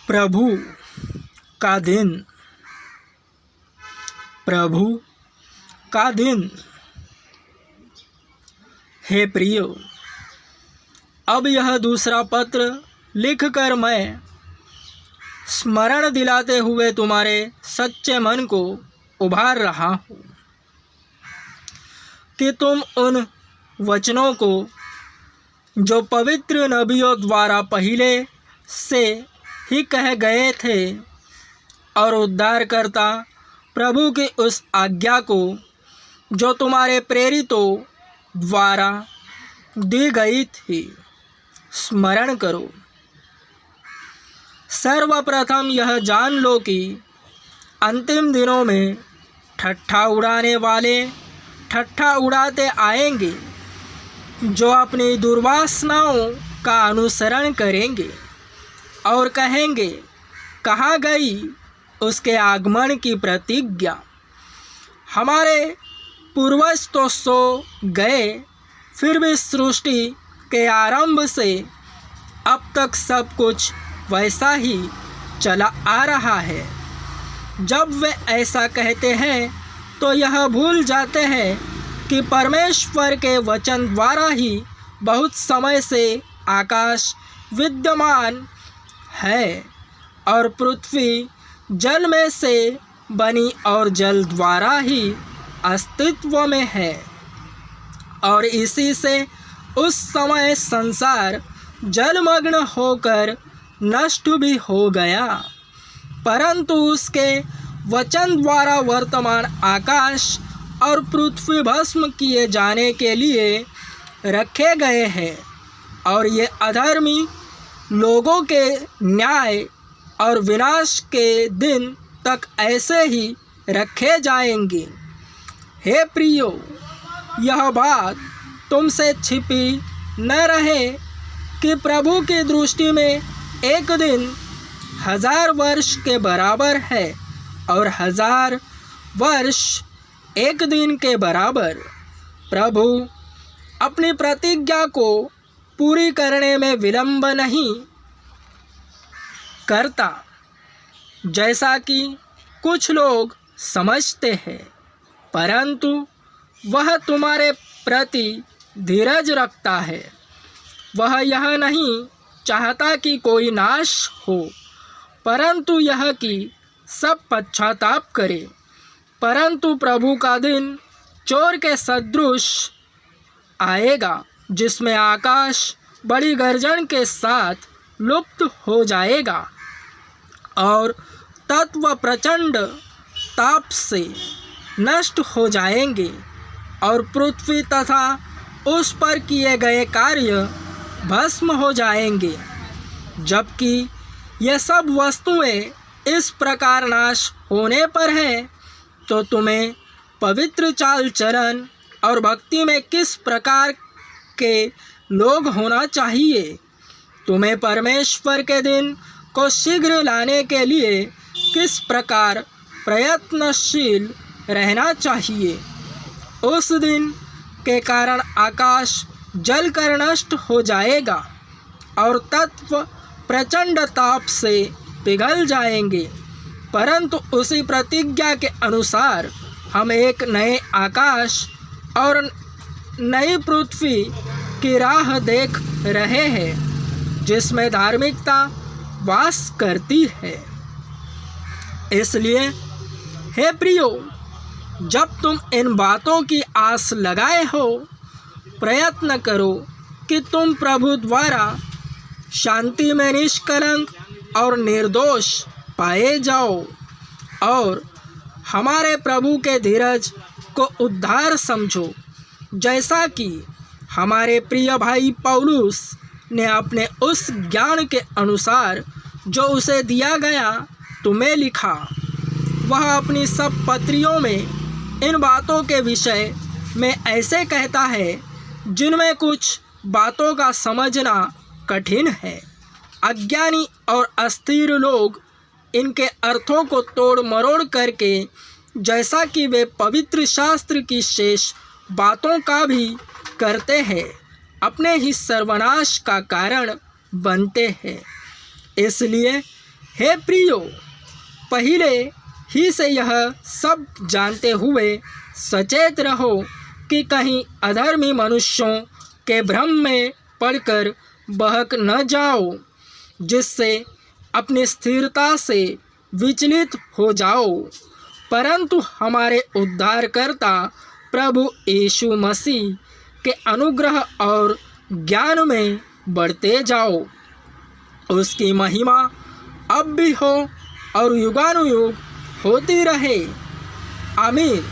प्रभु का दिन, प्रभु का दिन। हे प्रियो, अब यह दूसरा पत्र लिखकर मैं स्मरण दिलाते हुए तुम्हारे सच्चे मन को उभार रहा हूँ कि तुम उन वचनों को जो पवित्र नबियों द्वारा पहले से ही कहे गए थे और उद्धारकर्ता प्रभु की उस आज्ञा को जो तुम्हारे प्रेरितों द्वारा दी गई थी स्मरण करो। सर्वप्रथम यह जान लो कि अंतिम दिनों में ठट्ठा उड़ाने वाले ठट्ठा उड़ाते आएंगे, जो अपनी दुर्वासनाओं का अनुसरण करेंगे और कहेंगे, कहाँ गई उसके आगमन की प्रतिज्ञा। हमारे पूर्वज तो सो गए, फिर भी सृष्टि के आरंभ से अब तक सब कुछ वैसा ही चला आ रहा है। जब वे ऐसा कहते हैं तो यह भूल जाते हैं कि परमेश्वर के वचन द्वारा ही बहुत समय से आकाश विद्यमान है और पृथ्वी जल में से बनी और जल द्वारा ही अस्तित्व में है, और इसी से उस समय संसार जलमग्न होकर नष्ट भी हो गया। परंतु उसके वचन द्वारा वर्तमान आकाश और पृथ्वी भस्म किए जाने के लिए रखे गए हैं, और ये अधर्मी लोगों के न्याय और विनाश के दिन तक ऐसे ही रखे जाएंगे। हे प्रियो, यह बात तुमसे छिपी न रहे कि प्रभु की दृष्टि में एक दिन 1000 वर्ष के बराबर है और 1000 वर्ष एक दिन के बराबर। प्रभु अपनी प्रतिज्ञा को पूरी करने में विलंब नहीं करता, जैसा कि कुछ लोग समझते हैं, परंतु वह तुम्हारे प्रति धीरज रखता है। वह यह नहीं चाहता कि कोई नाश हो, परंतु यह कि सब पश्चाताप करे। परंतु प्रभु का दिन चोर के सदृश आएगा, जिसमें आकाश बड़ी गर्जन के साथ लुप्त हो जाएगा और तत्व प्रचंड ताप से नष्ट हो जाएंगे, और पृथ्वी तथा उस पर किए गए कार्य भस्म हो जाएंगे। जबकि ये सब वस्तुएं इस प्रकार नाश होने पर हैं, तो तुम्हें पवित्र चाल चलन और भक्ति में किस प्रकार के लोग होना चाहिए। तुम्हें परमेश्वर के दिन को शीघ्र लाने के लिए किस प्रकार प्रयत्नशील रहना चाहिए। उस दिन के कारण आकाश जलकर नष्ट हो जाएगा और तत्व प्रचंड ताप से पिघल जाएंगे, परंतु उसी प्रतिज्ञा के अनुसार हम एक नए आकाश और नई पृथ्वी की राह देख रहे हैं, जिसमें धार्मिकता वास करती है। इसलिए हे प्रियो, जब तुम इन बातों की आस लगाए हो, प्रयत्न करो कि तुम प्रभु द्वारा शांति में निष्कलंक और निर्दोष पाए जाओ, और हमारे प्रभु के धीरज को उद्धार समझो, जैसा कि हमारे प्रिय भाई पौलुस ने अपने उस ज्ञान के अनुसार जो उसे दिया गया तुम्हें लिखा। वह अपनी सब पत्रियों में इन बातों के विषय में ऐसे कहता है, जिनमें कुछ बातों का समझना कठिन है। अज्ञानी और अस्थिर लोग इनके अर्थों को तोड़ मरोड़ करके, जैसा कि वे पवित्र शास्त्र की शेष बातों का भी करते हैं, अपने ही सर्वनाश का कारण बनते हैं। इसलिए हे प्रियो, पहले ही से यह सब जानते हुए सचेत रहो कि कहीं अधर्मी मनुष्यों के भ्रम में पड़कर बहक न जाओ, जिससे अपनी स्थिरता से विचलित हो जाओ, परंतु हमारे उद्धारकर्ता प्रभु यीशु मसीह के अनुग्रह और ज्ञान में बढ़ते जाओ। उसकी महिमा अब भी हो और युगानुयुग होती रहे। आमीन।